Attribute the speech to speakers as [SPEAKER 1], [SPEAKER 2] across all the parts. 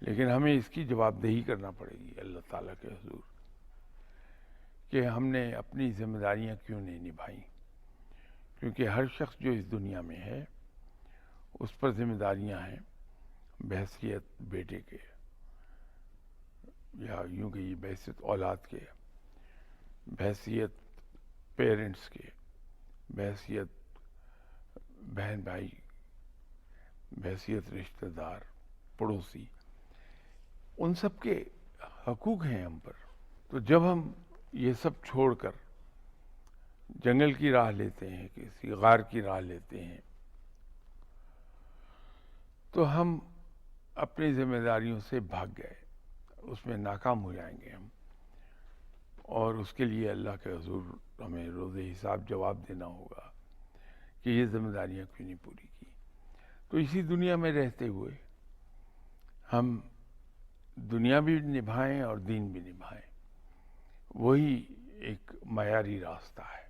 [SPEAKER 1] لیکن ہمیں اس کی جواب دہی کرنا پڑے گی اللہ تعالیٰ کے حضور کہ ہم نے اپنی ذمہ داریاں کیوں نہیں نبھائیں، کیونکہ ہر شخص جو اس دنیا میں ہے اس پر ذمہ داریاں ہیں بحیثیت بیٹے کے، یا یوں کہ بحیثیت اولاد کے، بحیثیت پیرنٹس کے، بحیثیت بہن بھائی، بحیثیت رشتہ دار، پڑوسی، ان سب کے حقوق ہیں ہم پر۔ تو جب ہم یہ سب چھوڑ کر جنگل کی راہ لیتے ہیں، کسی غار کی راہ لیتے ہیں، تو ہم اپنی ذمہ داریوں سے بھاگ گئے، اس میں ناکام ہو جائیں گے ہم، اور اس کے لیے اللہ کے حضور ہمیں روز حساب جواب دینا ہوگا کہ یہ ذمہ داریاں کیوں نہیں پوری کی۔ تو اسی دنیا میں رہتے ہوئے ہم دنیا بھی نبھائیں اور دین بھی نبھائیں، وہی ایک معیاری راستہ ہے۔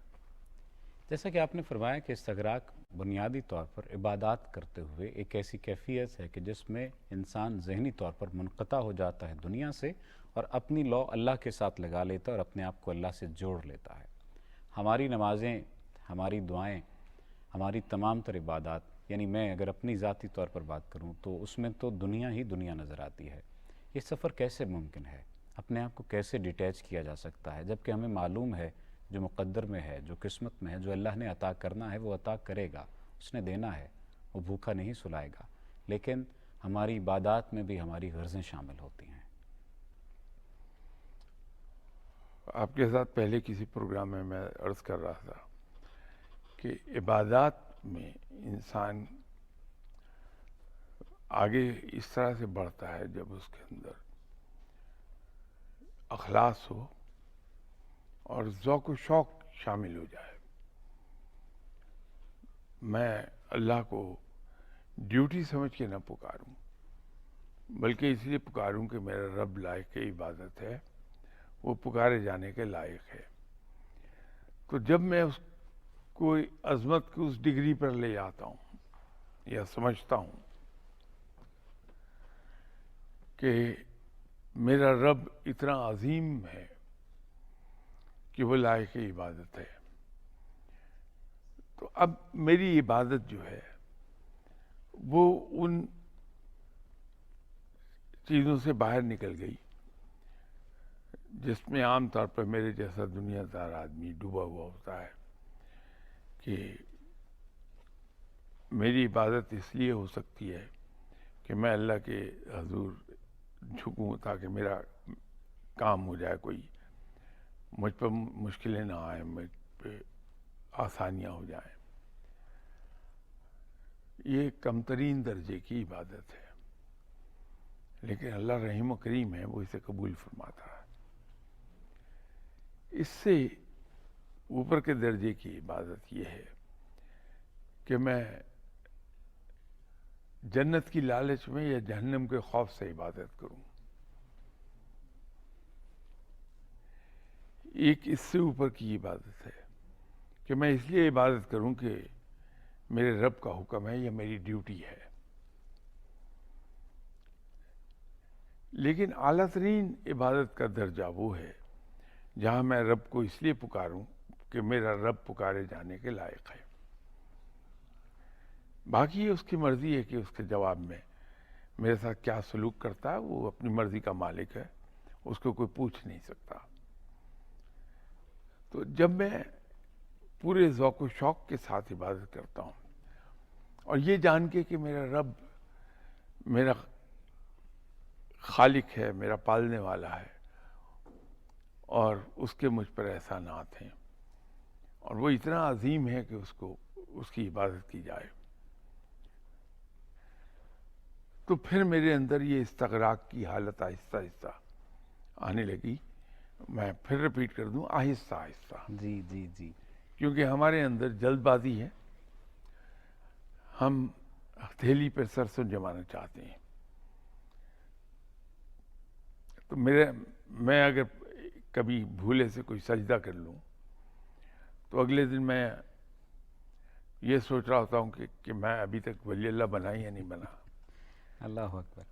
[SPEAKER 2] جیسا کہ آپ نے فرمایا کہ استغراق بنیادی طور پر عبادات کرتے ہوئے ایک ایسی کیفیت ہے کہ جس میں انسان ذہنی طور پر منقطع ہو جاتا ہے دنیا سے، اور اپنی لو اللہ کے ساتھ لگا لیتا ہے اور اپنے آپ کو اللہ سے جوڑ لیتا ہے۔ ہماری نمازیں، ہماری دعائیں، ہماری تمام تر عبادات، یعنی میں اگر اپنی ذاتی طور پر بات کروں تو اس میں تو دنیا ہی دنیا نظر آتی ہے۔ یہ سفر کیسے ممکن ہے؟ اپنے آپ کو کیسے ڈیٹیچ کیا جا سکتا ہے، جبکہ ہمیں معلوم ہے جو مقدر میں ہے، جو قسمت میں ہے، جو اللہ نے عطا کرنا ہے وہ عطا کرے گا، اس نے دینا ہے، وہ بھوکا نہیں سلائے گا، لیکن ہماری عبادات میں بھی ہماری غرضیں شامل ہوتی ہیں۔
[SPEAKER 1] آپ کے ساتھ پہلے کسی پروگرام میں عرض کر رہا تھا کہ عبادات میں انسان آگے اس طرح سے بڑھتا ہے جب اس کے اندر اخلاص ہو اور ذوق و شوق شامل ہو جائے۔ میں اللہ کو ڈیوٹی سمجھ کے نہ پکاروں، بلکہ اس لیے پکاروں کہ میرا رب لائق عبادت ہے، وہ پکارے جانے کے لائق ہے۔ تو جب میں اس کو عظمت کو اس ڈگری پر لے آتا ہوں یا سمجھتا ہوں کہ میرا رب اتنا عظیم ہے کہ وہ لائق عبادت ہے، تو اب میری عبادت جو ہے وہ ان چیزوں سے باہر نکل گئی جس میں عام طور پر میرے جیسا دنیا دار آدمی ڈوبا ہوا ہوتا ہے، کہ میری عبادت اس لیے ہو سکتی ہے کہ میں اللہ کے حضور جھکوں تاکہ میرا کام ہو جائے، کوئی مجھ پر مشکلیں نہ آئیں، مجھ پہ آسانیاں ہو جائیں۔ یہ کم ترین درجے کی عبادت ہے، لیکن اللہ رحیم و کریم ہے، وہ اسے قبول فرماتا ہے۔ اس سے اوپر کے درجے کی عبادت یہ ہے کہ میں جنت کی لالچ میں یا جہنم کے خوف سے عبادت کروں۔ ایک اس سے اوپر کی عبادت ہے کہ میں اس لیے عبادت کروں کہ میرے رب کا حکم ہے یا میری ڈیوٹی ہے۔ لیکن اعلیٰ ترین عبادت کا درجہ وہ ہے جہاں میں رب کو اس لیے پکاروں کہ میرا رب پکارے جانے کے لائق ہے۔ باقی اس کی مرضی ہے کہ اس کے جواب میں میرے ساتھ کیا سلوک کرتا ہے، وہ اپنی مرضی کا مالک ہے، اس کو کوئی پوچھ نہیں سکتا۔ تو جب میں پورے ذوق و شوق کے ساتھ عبادت کرتا ہوں اور یہ جان کے کہ میرا رب میرا خالق ہے، میرا پالنے والا ہے، اور اس کے مجھ پر احسانات ہیں، اور وہ اتنا عظیم ہے کہ اس کی عبادت کی جائے، تو پھر میرے اندر یہ استغراق کی حالت آہستہ آہستہ آنے لگی۔ میں پھر ریپیٹ کر دوں، آہستہ آہستہ،
[SPEAKER 2] جی جی جی،
[SPEAKER 1] کیونکہ ہمارے اندر جلد بازی ہے، ہم ہتھیلی پر سرسوں جمانا چاہتے ہیں۔ تو میں اگر کبھی بھولے سے کوئی سجدہ کر لوں تو اگلے دن میں یہ سوچ رہا ہوتا ہوں کہ میں ابھی تک ولی اللہ بنا یا نہیں بنا۔
[SPEAKER 2] اللہ اکبر۔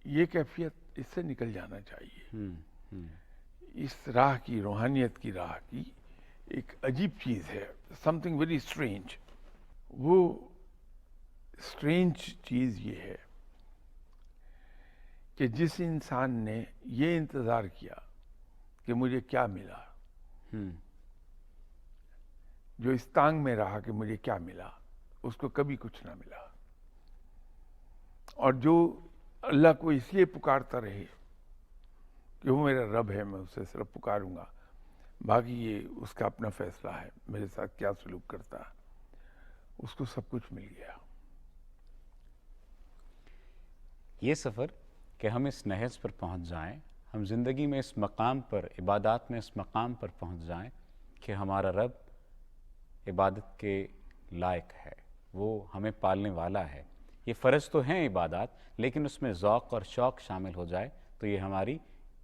[SPEAKER 1] یہ کیفیت اس سے نکل جانا چاہیے.
[SPEAKER 2] ہم، ہم،
[SPEAKER 1] اس راہ کی، روحانیت کی راہ کی ایک عجیب چیز ہے، سم تھنگ ویری اسٹرینج. وہ اسٹرینج چیز یہ ہے کہ جس انسان نے یہ انتظار کیا کہ مجھے کیا ملا،
[SPEAKER 2] ہم،
[SPEAKER 1] جو اس تانگ میں رہا کہ مجھے کیا ملا، اس کو کبھی کچھ نہ ملا. اور جو اللہ کو اس لیے پکارتا رہے کہ وہ میرا رب ہے، میں اسے صرف پکاروں گا، باقی یہ اس کا اپنا فیصلہ ہے، میرے ساتھ کیا سلوک کرتا ہے، اس کو سب کچھ مل گیا.
[SPEAKER 2] یہ سفر کہ ہم اس نہج پر پہنچ جائیں، ہم زندگی میں اس مقام پر، عبادات میں اس مقام پر پہنچ جائیں کہ ہمارا رب عبادت کے لائق ہے، وہ ہمیں پالنے والا ہے. یہ فرض تو ہیں عبادات، لیکن اس میں ذوق اور شوق شامل ہو جائے تو یہ ہماری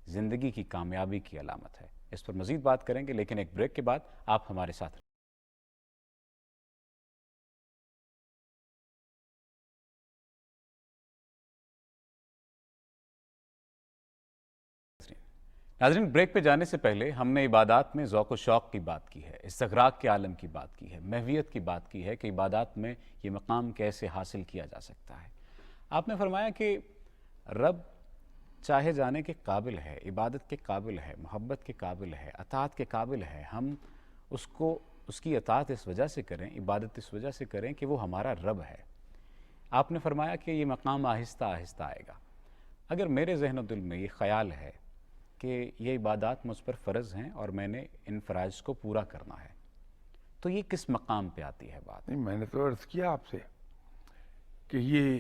[SPEAKER 2] زندگی کی کامیابی کی علامت ہے. اس پر مزید بات کریں گے، لیکن ایک بریک کے بعد آپ ہمارے ساتھ رہیں. ناظرین، بریک پہ جانے سے پہلے ہم نے عبادات میں ذوق و شوق کی بات کی ہے، استغراق کے عالم کی بات کی ہے، محویت کی بات کی ہے کہ عبادات میں یہ مقام کیسے حاصل کیا جا سکتا ہے. آپ نے فرمایا کہ رب چاہے جانے کے قابل ہے، عبادت کے قابل ہے، محبت کے قابل ہے، اطاعت کے قابل ہے. ہم اس کی اطاعت اس وجہ سے کریں، عبادت اس وجہ سے کریں کہ وہ ہمارا رب ہے. آپ نے فرمایا کہ یہ مقام آہستہ آہستہ آئے گا. اگر میرے ذہن و دل میں یہ خیال ہے کہ یہ عبادات مجھ پر فرض ہیں اور میں نے ان فرائض کو پورا کرنا ہے، تو یہ کس مقام پہ آتی ہے بات؟
[SPEAKER 1] نہیں، میں نے تو عرض کیا آپ سے کہ یہ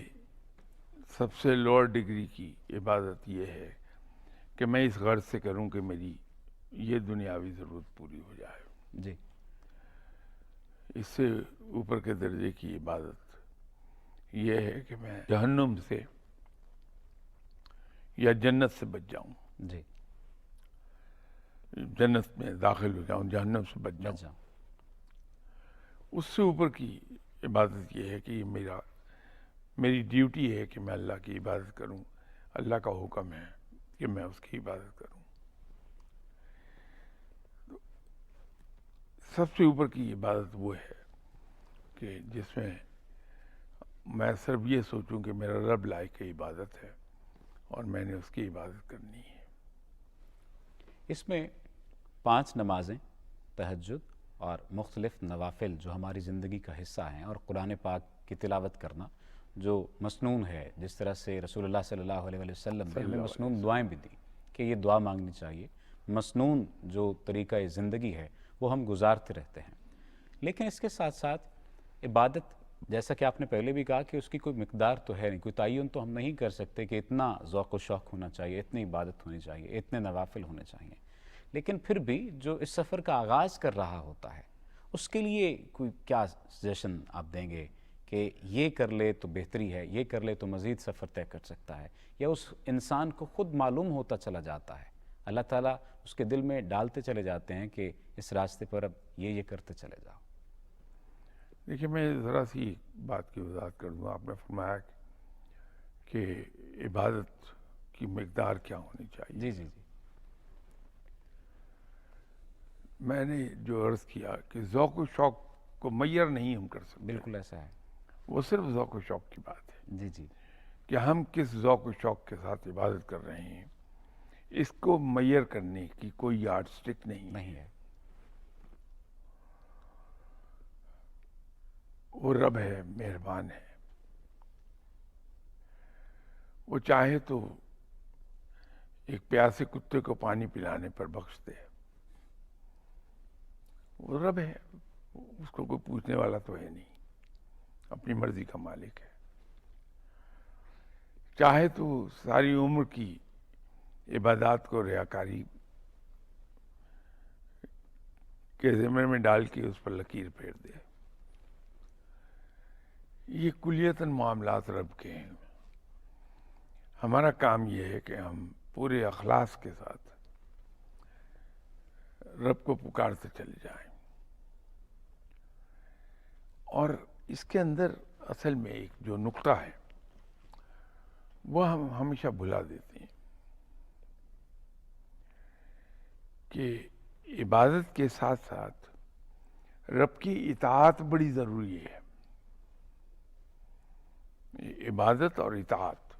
[SPEAKER 1] سب سے لوور ڈگری کی عبادت یہ ہے کہ میں اس غرض سے کروں کہ میری یہ دنیاوی ضرورت پوری ہو جائے.
[SPEAKER 2] جی.
[SPEAKER 1] اس سے اوپر کے درجے کی عبادت یہ ہے کہ میں جہنم سے یا جنت سے بچ جاؤں،
[SPEAKER 2] جی.
[SPEAKER 1] جنت میں داخل ہو جاؤں، جہنم سے بچ جاؤں.
[SPEAKER 2] جاؤں.
[SPEAKER 1] اس سے اوپر کی عبادت یہ ہے کہ یہ میری ڈیوٹی ہے کہ میں اللہ کی عبادت کروں، اللہ کا حکم ہے کہ میں اس کی عبادت کروں. سب سے اوپر کی عبادت وہ ہے کہ جس میں صرف یہ سوچوں کہ میرا رب لائق عبادت ہے اور میں نے اس کی عبادت کرنی ہے.
[SPEAKER 2] اس میں 5 نمازیں، تہجد اور مختلف نوافل جو ہماری زندگی کا حصہ ہیں، اور قرآن پاک کی تلاوت کرنا جو مسنون ہے، جس طرح سے رسول اللہ صلی اللہ علیہ وسلم نے ہمیں مسنون دعائیں بھی دی کہ یہ دعا مانگنی چاہیے. مسنون جو طریقہ زندگی ہے وہ ہم گزارتے رہتے ہیں. لیکن اس کے ساتھ ساتھ عبادت، جیسا کہ آپ نے پہلے بھی کہا کہ اس کی کوئی مقدار تو ہے نہیں، کوئی تعین تو ہم نہیں کر سکتے کہ اتنا ذوق و شوق ہونا چاہیے، اتنی عبادت ہونی چاہیے، اتنے نوافل ہونے چاہیے. لیکن پھر بھی جو اس سفر کا آغاز کر رہا ہوتا ہے، اس کے لیے کوئی کیا سجیشن آپ دیں گے کہ یہ کر لے تو بہتری ہے، یہ کر لے تو مزید سفر طے کر سکتا ہے، یا اس انسان کو خود معلوم ہوتا چلا جاتا ہے، اللہ تعالیٰ اس کے دل میں ڈالتے چلے جاتے ہیں کہ اس راستے پر اب یہ کرتے چلے جاؤ؟
[SPEAKER 1] دیکھیے، میں ذرا سی بات کی وضاحت کر دوں. آپ نے فرمایا کہ عبادت کی مقدار کیا ہونی چاہیے.
[SPEAKER 2] جی جی جی.
[SPEAKER 1] میں نے جو عرض کیا کہ ذوق و شوق کو معیار نہیں ہم کر سکتے.
[SPEAKER 2] بالکل ایسا ہے.
[SPEAKER 1] وہ صرف ذوق و شوق کی بات ہے
[SPEAKER 2] جی جی.
[SPEAKER 1] کہ ہم کس ذوق و شوق کے ساتھ عبادت کر رہے ہیں، اس کو معیار کرنے کی کوئی یارڈ سٹک نہیں
[SPEAKER 2] ہے.
[SPEAKER 1] وہ رب ہے، مہربان ہے. وہ چاہے تو ایک پیاسے کتے کو پانی پلانے پر بخش دے. وہ رب ہے، اس کو کوئی پوچھنے والا تو ہے نہیں، اپنی مرضی کا مالک ہے. چاہے تو ساری عمر کی عبادات کو ریاکاری کے ذمے میں ڈال کے اس پر لکیر پھیر دے. یہ کلیتاً معاملات رب کے ہیں. ہمارا کام یہ ہے کہ ہم پورے اخلاص کے ساتھ رب کو پکارتے چلے جائیں. اور اس کے اندر اصل میں ایک جو نقطہ ہے وہ ہم ہمیشہ بھلا دیتے ہیں کہ عبادت کے ساتھ ساتھ رب کی اطاعت بڑی ضروری ہے. عبادت اور اطاعت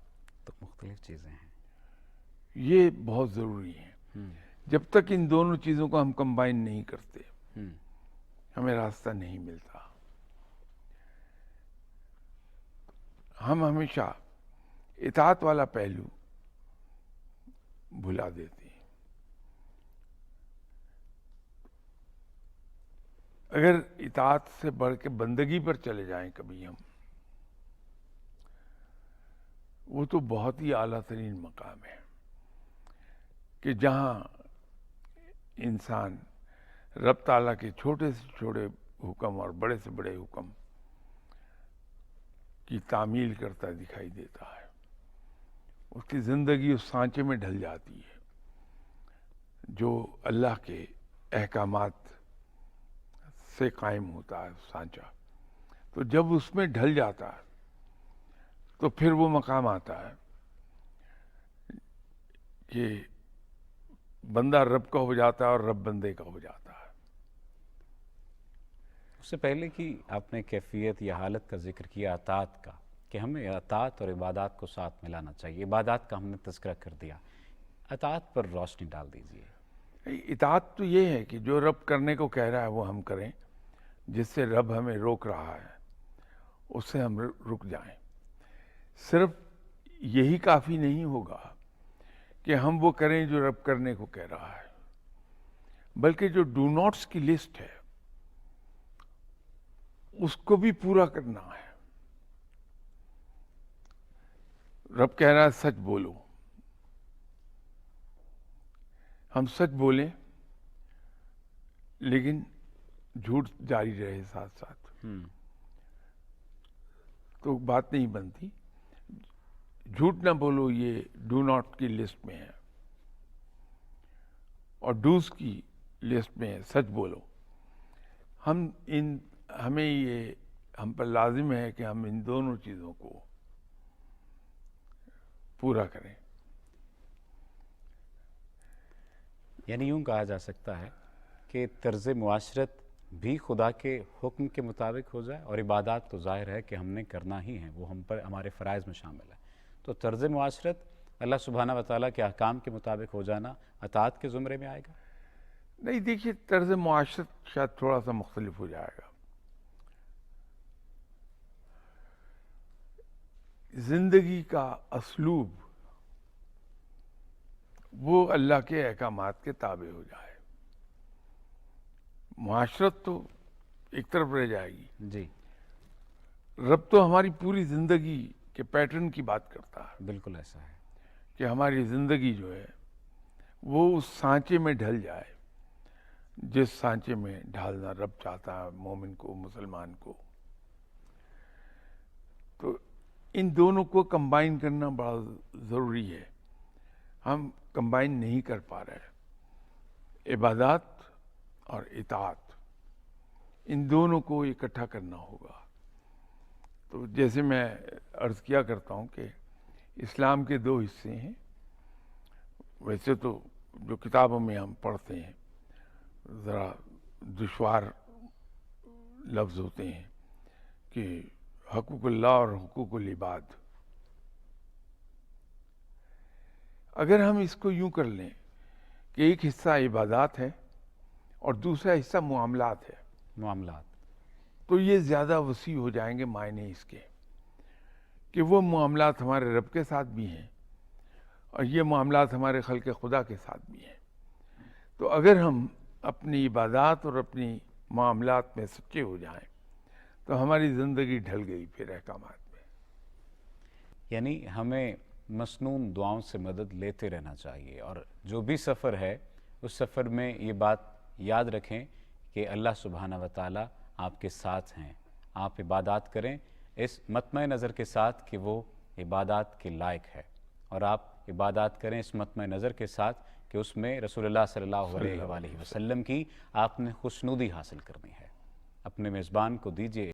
[SPEAKER 2] تو مختلف چیزیں ہیں.
[SPEAKER 1] یہ بہت ضروری ہے. جب تک ان دونوں چیزوں کو ہم کمبائن نہیں کرتے ہمیں راستہ نہیں ملتا. ہم ہمیشہ اطاعت والا پہلو بھلا دیتے ہیں. اگر اطاعت سے بڑھ کے بندگی پر چلے جائیں کبھی ہم، وہ تو بہت ہی اعلیٰ ترین مقام ہے کہ جہاں انسان رب تعالیٰ کے چھوٹے سے چھوٹے حکم اور بڑے سے بڑے حکم کی تعمیل کرتا دکھائی دیتا ہے. اس کی زندگی اس سانچے میں ڈھل جاتی ہے جو اللہ کے احکامات سے قائم ہوتا ہے سانچہ. تو جب اس میں ڈھل جاتا ہے تو پھر وہ مقام آتا ہے کہ بندہ رب کا ہو جاتا ہے اور رب بندے کا ہو جاتا ہے.
[SPEAKER 2] اس سے پہلے کی آپ نے کیفیت یا حالت کا ذکر کیا اطاعت کا، کہ ہمیں اطاعت اور عبادات کو ساتھ ملانا چاہیے. عبادات کا ہم نے تذکرہ کر دیا، اطاعت پر روشنی ڈال دیجیے.
[SPEAKER 1] اطاعت تو یہ ہے کہ جو رب کرنے کو کہہ رہا ہے وہ ہم کریں، جس سے رب ہمیں روک رہا ہے اس سے ہم رک جائیں. صرف یہی کافی نہیں ہوگا کہ ہم وہ کریں جو رب کرنے کو کہہ رہا ہے، بلکہ جو ڈو ناٹس کی لسٹ ہے اس کو بھی پورا کرنا ہے. رب کہہ رہا ہے سچ بولو، ہم سچ بولیں لیکن جھوٹ جاری رہے ساتھ ساتھ، تو بات نہیں بنتی. جھوٹ نہ بولو یہ ڈو ناٹ کی لسٹ میں ہے، اور ڈوز کی لسٹ میں ہے سچ بولو. ہمیں یہ ہم پر لازم ہے کہ ہم ان دونوں چیزوں کو پورا کریں.
[SPEAKER 2] یعنی یوں کہا جا سکتا ہے کہ طرز معاشرت بھی خدا کے حکم کے مطابق ہو جائے، اور عبادات تو ظاہر ہے کہ ہم نے کرنا ہی ہے، وہ ہم پر ہمارے فرائض میں شامل ہے. تو طرز معاشرت اللہ سبحانہ و تعالیٰ کے احکام کے مطابق ہو جانا اطاعت کے زمرے میں آئے گا؟
[SPEAKER 1] نہیں، دیکھیے طرز معاشرت شاید تھوڑا سا مختلف ہو جائے گا. زندگی کا اسلوب وہ اللہ کے احکامات کے تابع ہو جائے. معاشرت تو ایک طرف رہ جائے گی.
[SPEAKER 2] جی
[SPEAKER 1] رب تو ہماری پوری زندگی کے پیٹرن کی بات کرتا ہے
[SPEAKER 2] بالکل ایسا ہے.
[SPEAKER 1] کہ ہماری زندگی جو ہے وہ اس سانچے میں ڈھل جائے جس سانچے میں ڈھالنا رب چاہتا ہے مومن کو، مسلمان کو. تو ان دونوں کو کمبائن کرنا بڑا ضروری ہے. ہم کمبائن نہیں کر پا رہے. عبادات اور اطاعت ان دونوں کو اکٹھا کرنا ہوگا. تو جیسے میں عرض کیا کرتا ہوں کہ اسلام کے دو حصے ہیں. ویسے تو جو کتابوں میں ہم پڑھتے ہیں ذرا دشوار لفظ ہوتے ہیں کہ حقوق اللہ اور حقوق العباد. اگر ہم اس کو یوں کر لیں کہ ایک حصہ عبادات ہے اور دوسرا حصہ معاملات ہے،
[SPEAKER 2] معاملات
[SPEAKER 1] تو یہ زیادہ وسیع ہو جائیں گے معنی اس کے کہ وہ معاملات ہمارے رب کے ساتھ بھی ہیں اور یہ معاملات ہمارے خلق خدا کے ساتھ بھی ہیں. تو اگر ہم اپنی عبادات اور اپنی معاملات میں سچے ہو جائیں تو ہماری زندگی ڈھل گئی پھر احکامات میں.
[SPEAKER 2] یعنی ہمیں مسنون دعاؤں سے مدد لیتے رہنا چاہیے، اور جو بھی سفر ہے اس سفر میں یہ بات یاد رکھیں کہ اللہ سبحانہ و تعالیٰ آپ کے ساتھ ہیں. آپ عبادات کریں اس مطمع نظر کے ساتھ کہ وہ عبادات کے لائق ہے، اور آپ عبادات کریں اس مطمع نظر کے ساتھ کہ اس میں رسول اللہ صلی اللہ علیہ وآلہ وسلم کی آپ نے خوشنودی حاصل کرنی ہے. اپنے میزبان کو دیجیے